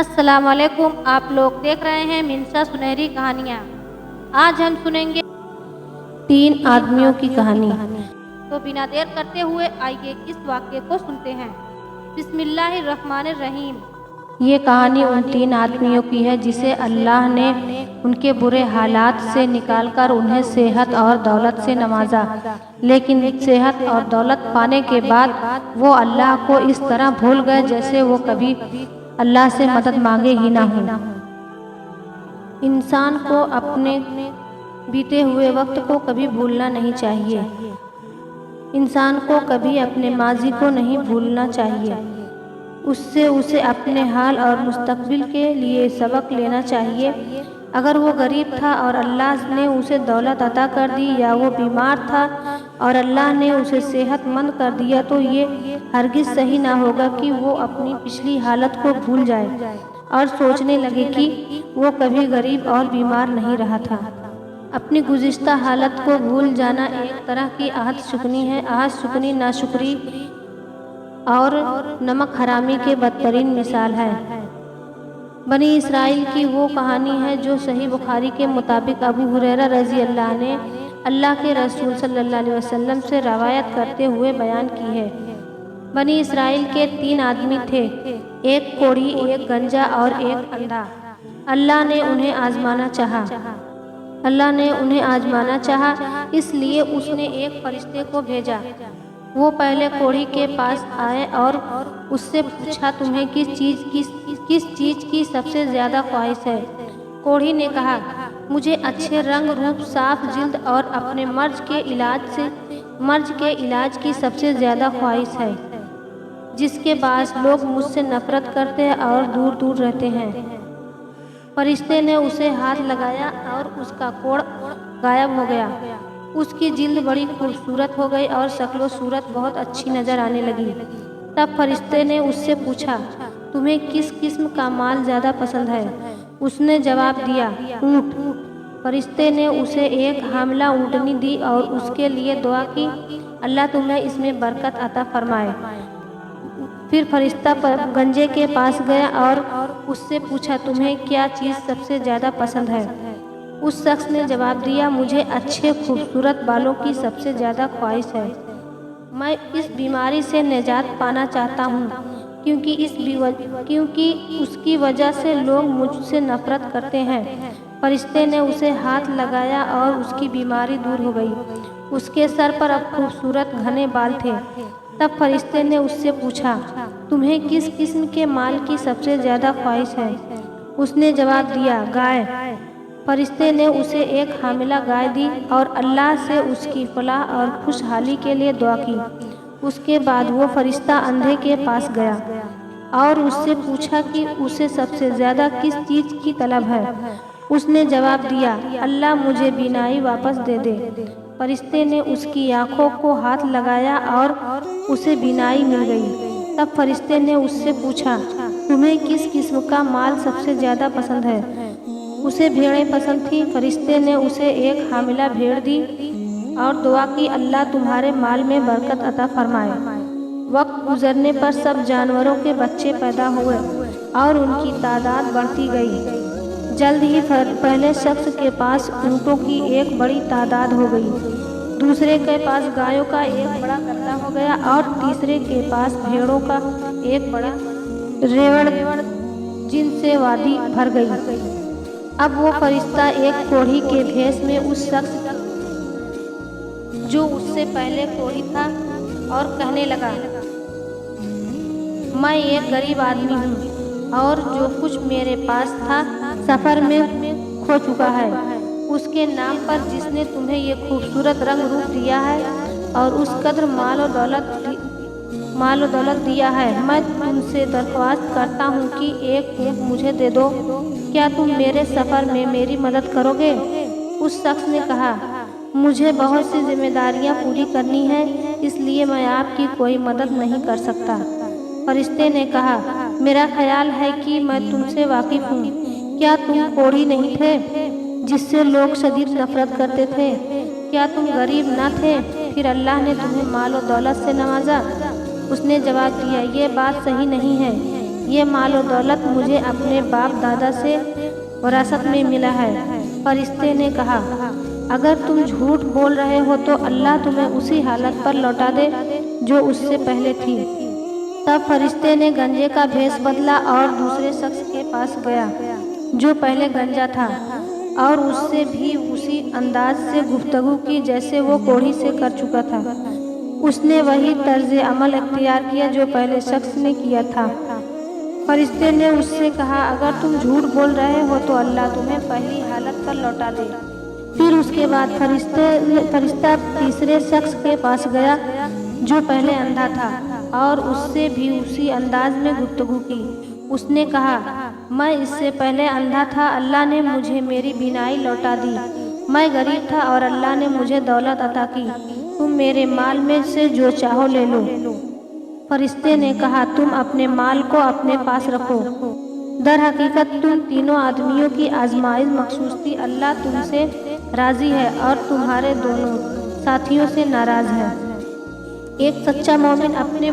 अस्सलाम वालेकुम। आप लोग देख रहे हैं मिनसा सुनहरी कहानियाँ। आज हम सुनेंगे 3 आदमियों की कहानी। तो बिना देर करते हुए आइए इस वाक्य को सुनते हैं। बिस्मिल्लाहिर्रहमानिर्रहीम। ये कहानी उन 3 आदमियों की है जिसे अल्लाह ने उनके बुरे हालात से निकालकर उन्हें सेहत और दौलत से नवाजा, लेकिन सेहत और दौलत पाने के बाद वो अल्लाह को इस तरह भूल गए जैसे वो कभी अल्लाह से मदद मांगे ही ना हो। इंसान को अपने बीते हुए वक्त को कभी भूलना नहीं चाहिए। इंसान को कभी अपने माजी को नहीं भूलना चाहिए। उससे उसे अपने हाल और मुस्तकबिल के लिए सबक लेना चाहिए। अगर वो गरीब था और अल्लाह ने उसे दौलत अता कर दी, या वो बीमार था और अल्लाह ने उसे सेहतमंद कर दिया, तो ये हरगिज़ सही ना होगा कि वो अपनी पिछली हालत को भूल जाए और सोचने लगे कि वो कभी गरीब और बीमार नहीं रहा था। अपनी गुज़िश्ता हालत को भूल जाना एक तरह की आहत शुकनी है। आहत शुकनी नाशुक्री और नमक हरामी के बदतरीन मिसाल है। बनी इसराइल की वो कहानी है जो सही बुखारी के मुताबिक अबू हुरैरा रज़ी अल्लाह ने अल्लाह के रसूल सल्लल्लाहु अलैहि वसल्लम से रवायत करते हुए बयान की है। बनी इसराइल के 3 आदमी थे, एक कोढ़ी, एक गंजा और एक अंधा। अल्लाह ने उन्हें आजमाना चाहा, इसलिए उसने एक फरिश्ते को भेजा। वो पहले कोढ़ी के पास आए और उससे पूछा, तुम्हें किस चीज़ की सबसे ज़्यादा ख्वाहिश है? कोढ़ी ने कहा, मुझे अच्छे रंग रूप, साफ जिल्द और अपने मर्ज के इलाज की सबसे ज़्यादा ख्वाहिश है, जिसके बाद लोग मुझसे नफरत करते हैं और दूर दूर रहते हैं। फरिश्ते ने उसे हाथ लगाया और उसका कोढ़ गायब हो गया। उसकी जिल्द बड़ी खूबसूरत हो गई और शक्लो सूरत बहुत अच्छी नज़र आने लगी। तब फरिश्ते ने उससे पूछा, तुम्हें किस किस्म का माल ज़्यादा पसंद है? उसने जवाब दिया, ऊँट। फरिश्ते ने उसे एक हामिला ऊँटनी दी और उसके लिए दुआ की, अल्लाह तुम्हें इसमें बरकत अता फरमाए। फिर फरिश्ता गंजे के पास गया और उससे पूछा, तुम्हें क्या चीज़ सबसे ज़्यादा पसंद है? उस शख्स ने जवाब दिया, मुझे अच्छे खूबसूरत बालों की सबसे ज़्यादा ख्वाहिश है। मैं इस बीमारी से निजात पाना चाहता हूँ, क्योंकि उसकी वजह से लोग मुझसे नफरत करते हैं। फरिश्ते ने उसे हाथ लगाया और उसकी बीमारी दूर हो गई। उसके सर पर अब खूबसूरत घने बाल थे। तब फरिश्ते ने उससे पूछा, तुम्हें किस किस्म के माल की सबसे ज़्यादा ख्वाहिश है? उसने जवाब दिया, गाय। फरिश्ते ने उसे एक हामिला गाय दी और अल्लाह से उसकी फलाह और खुशहाली के लिए दुआ की। उसके बाद वो फरिश्ता अंधे के पास गया और उससे पूछा कि उसे सबसे ज़्यादा किस चीज़ की तलब है। उसने जवाब दिया, अल्लाह मुझे बीनाई वापस दे दे। फरिश्ते ने उसकी आँखों को हाथ लगाया और उसे बीनाई मिल गई। तब फरिश्ते ने उससे पूछा, तुम्हें किस किस्म का माल सबसे ज़्यादा पसंद है? उसे भेड़ें पसंद थीं। फरिश्ते ने उसे एक हामिला भेड़ दी और दुआ की, अल्लाह तुम्हारे माल में बरकत अता फरमाए। वक्त गुजरने पर सब जानवरों के बच्चे पैदा हुए और उनकी तादाद बढ़ती गई। जल्द ही पहले शख्स के पास ऊँटों की एक बड़ी तादाद हो गई, दूसरे के पास गायों का एक बड़ा गट्टा हो गया और तीसरे के पास भेड़ों का एक बड़ा रेवड़, जिनसे वादी भर गई। अब वो फरिश्ता एक कोढ़ी के भेष में उस शख्स जो उससे पहले कोढ़ी था और कहने लगा, मैं एक गरीब आदमी हूँ और जो कुछ मेरे पास था सफ़र में खो चुका है। उसके नाम पर जिसने तुम्हें ये खूबसूरत रंग रूप दिया है और उस कदर माल और दौलत दिया है, मैं तुमसे दरख्वास्त करता हूँ कि एक ऊँट मुझे दे दो। क्या तुम मेरे सफ़र में मेरी मदद करोगे? उस शख्स ने कहा, मुझे बहुत सी जिम्मेदारियाँ पूरी करनी है, इसलिए मैं आपकी कोई मदद नहीं कर सकता। फरिश्ते ने कहा, मेरा ख्याल है कि मैं तुमसे वाकिफ़ हूँ। क्या तुम कोढ़ी नहीं थे जिससे लोग शदीद नफरत करते थे? क्या तुम गरीब न थे, फिर अल्लाह ने तुम्हें माल और दौलत से नवाजा? उसने जवाब दिया, ये बात सही नहीं है। یہ مال و دولت مجھے اپنے باپ دادا سے وراثت میں ملا ہے۔ فرشتے نے کہا اگر تم جھوٹ بول رہے ہو تو اللہ تمہیں اسی حالت پر لوٹا دے جو اس سے پہلے تھی۔ تب فرشتے نے گنجے کا بھیس بدلا اور دوسرے شخص کے پاس گیا جو پہلے گنجا تھا، اور اس سے بھی اسی انداز سے گفتگو کی جیسے وہ کوڑھی سے کر چکا تھا۔ اس نے وہی طرز عمل اختیار کیا جو پہلے شخص نے کیا تھا۔ فرشتے نے اس سے کہا اگر تم جھوٹ بول رہے ہو تو اللہ تمہیں پہلی حالت پر لوٹا دے۔ پھر اس کے بعد فرشتہ تیسرے شخص کے پاس گیا جو پہلے اندھا تھا، اور اس سے بھی اسی انداز میں گفتگو کی۔ اس نے کہا میں اس سے پہلے اندھا تھا، اللہ نے مجھے میری بینائی لوٹا دی۔ میں غریب تھا اور اللہ نے مجھے دولت عطا کی۔ تم میرے مال میں سے جو چاہو لے لو۔ فرشتے نے کہا تم اپنے مال کو اپنے پاس رکھو۔ در حقیقت تم تینوں آدمیوں کی آزمائش مخصوص تھی۔ اللہ تم سے راضی ہے اور تمہارے دونوں ساتھیوں سے ناراض ہے۔ ایک سچا مومن اپنے